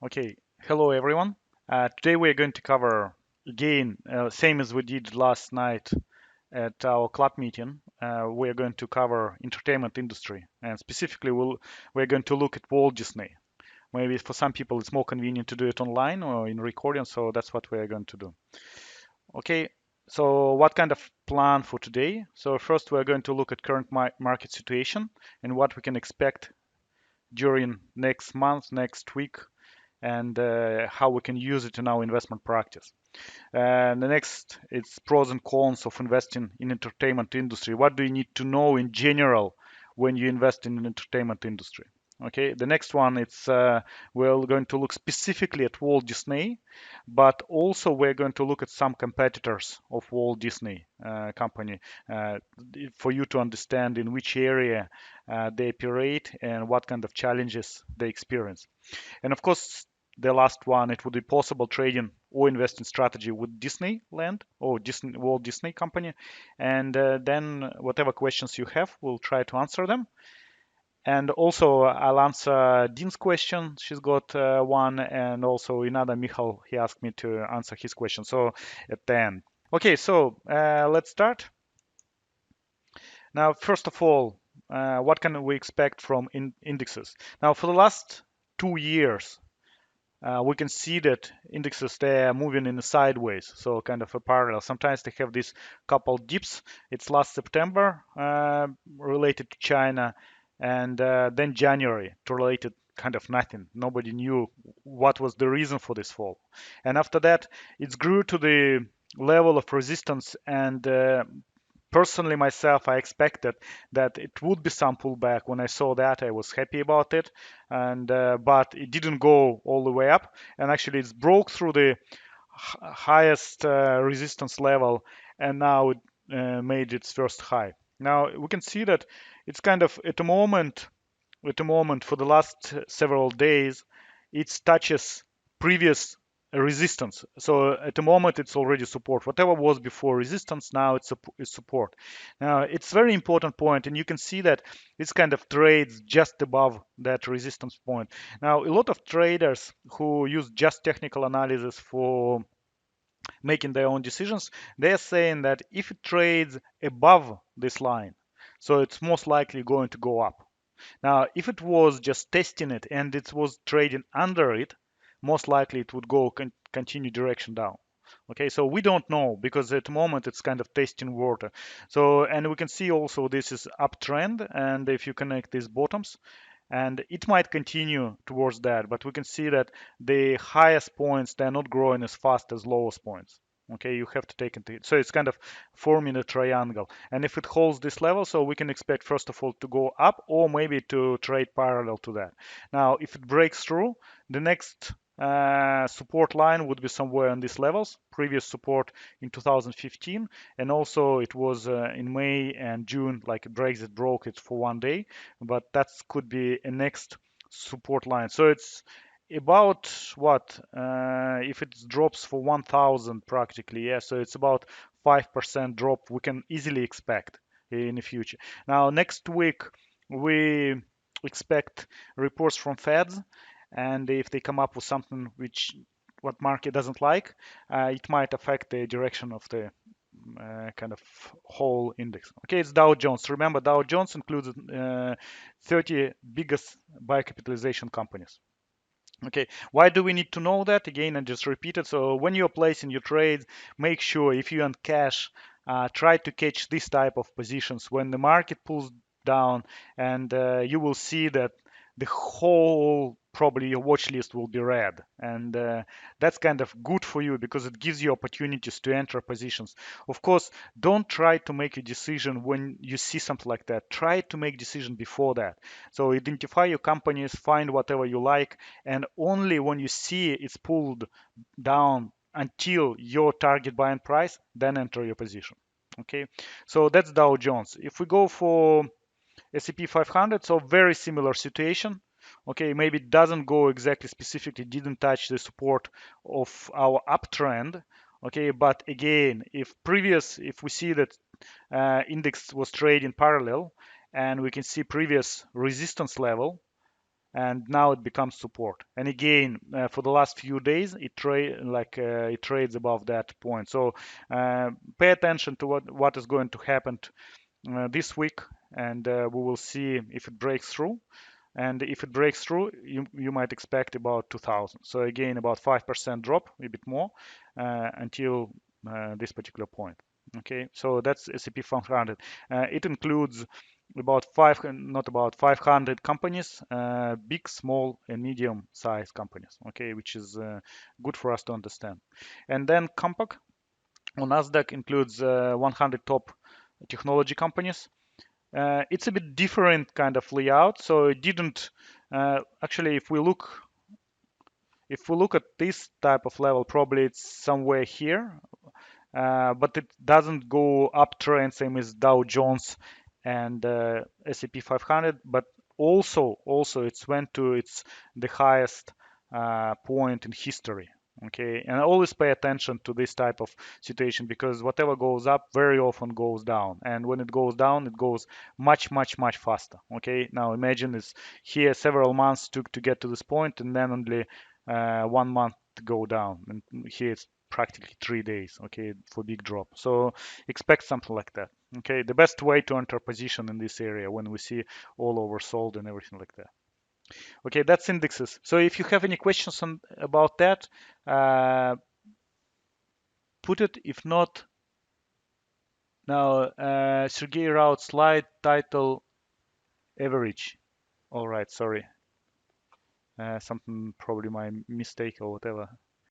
Okay, hello everyone. Today we are going to cover again, same as we did last night at our club meeting. We are going to cover entertainment industry, and specifically we're going to look at Walt Disney. Maybe for some people it's more convenient to do it online or in recording, so that's what we are going to do. Okay, so what kind of plan for today? So first we're going to look at current market situation and what we can expect during next month, next week, and how we can use it in our investment practice. And the next, it's pros and cons of investing in entertainment industry. What do you need to know in general when you invest in an entertainment industry? Okay, the next one, we're going to look specifically at Walt Disney, but also we're going to look at some competitors of Walt Disney company uh, for you to understand in which area they operate and what kind of challenges they experience. And of course, the last one, it would be possible trading or investing strategy with Disneyland or Walt Disney Company. And then whatever questions you have, we'll try to answer them. And also, I'll answer Dean's question. She's got one, and also another Michal, he asked me to answer his question. So at the end. Okay, so let's start. Now, first of all, what can we expect from indexes? Now, for the last 2 years, we can see that indexes they are moving in a sideways, so kind of a parallel. Sometimes they have these couple dips. It's last September related to China, and then January to related kind of nothing. Nobody knew what was the reason for this fall, and after that it grew to the level of resistance and personally myself I expected that it would be some pullback. When I saw that I was happy about it, and but it didn't go all the way up, and actually it's broke through the highest resistance level, and now it made its first high. Now we can see that it's kind of at the moment for the last several days it touches previous resistance. So at the moment it's already support. Whatever was before resistance, now it's support. Now it's very important point, and you can see that it's kind of trades just above that resistance point. Now a lot of traders who use just technical analysis for making their own decisions, they're saying that if it trades above this line, so it's most likely going to go up. Now, if it was just testing it and it was trading under it, most likely it would go continue direction down. Okay, so we don't know because at the moment it's kind of testing water. So, and we can see also this is uptrend, and if you connect these bottoms, and it might continue towards that, but we can see that the highest points they're not growing as fast as lowest points. Okay, you have to take into so it's kind of forming a triangle, and if it holds this level, so we can expect first of all to go up or maybe to trade parallel to that. Now if it breaks through, the next support line would be somewhere on these levels, previous support in 2015, and also it was in May and June, like Brexit broke it for one day, but that could be a next support line. So it's about what if it drops for 1000 practically, yeah, so it's about 5% drop we can easily expect in the future. Now next week we expect reports from Feds, and if they come up with something which what market doesn't like, it might affect the direction of the kind of whole index. Okay, it's Dow Jones. Remember, Dow Jones includes 30 biggest by capitalization companies. Okay, why do we need to know that? Again, and just repeat it. So when you're placing your trades, make sure if you're on cash, try to catch this type of positions when the market pulls down, and you will see that the whole probably your watch list will be red, and that's kind of good for you because it gives you opportunities to enter positions. Of course, don't try to make a decision when you see something like that. Try to make decision before that. So identify your companies, find whatever you like, and only when you see it's pulled down until your target buying price, then enter your position. Okay, so that's Dow Jones. If we go for S&P 500, so very similar situation. Okay, maybe it doesn't go exactly specifically, didn't touch the support of our uptrend. Okay, but again, if we see that index was trading parallel, and we can see previous resistance level, and now it becomes support. And again, for the last few days, it trades above that point. So pay attention to what is going to happen this week, and we will see if it breaks through. And if it breaks through, you might expect about 2000. So again, about 5% drop, a bit more, until this particular point. Okay, so that's S&P 500. It includes not about 500 companies, big, small, and medium-sized companies. Okay, which is good for us to understand. And then Compaq on Nasdaq includes 100 top technology companies. It's a bit different kind of layout, so it didn't actually. If we look at this type of level, probably it's somewhere here, but it doesn't go uptrend same as Dow Jones and S&P 500, but also it's went to its the highest point in history. Okay, and always pay attention to this type of situation because whatever goes up very often goes down, and when it goes down, it goes much, much, much faster. Okay, now imagine it's here several months took to get to this point, and then only 1 month to go down, and here it's practically 3 days, okay, for big drop. So expect something like that. Okay, the best way to enter position in this area when we see all oversold and everything like that. Okay, that's indexes. So if you have any questions about that, put it. If not, now Sergey Raut slide title average. All right, sorry, something probably my mistake or whatever.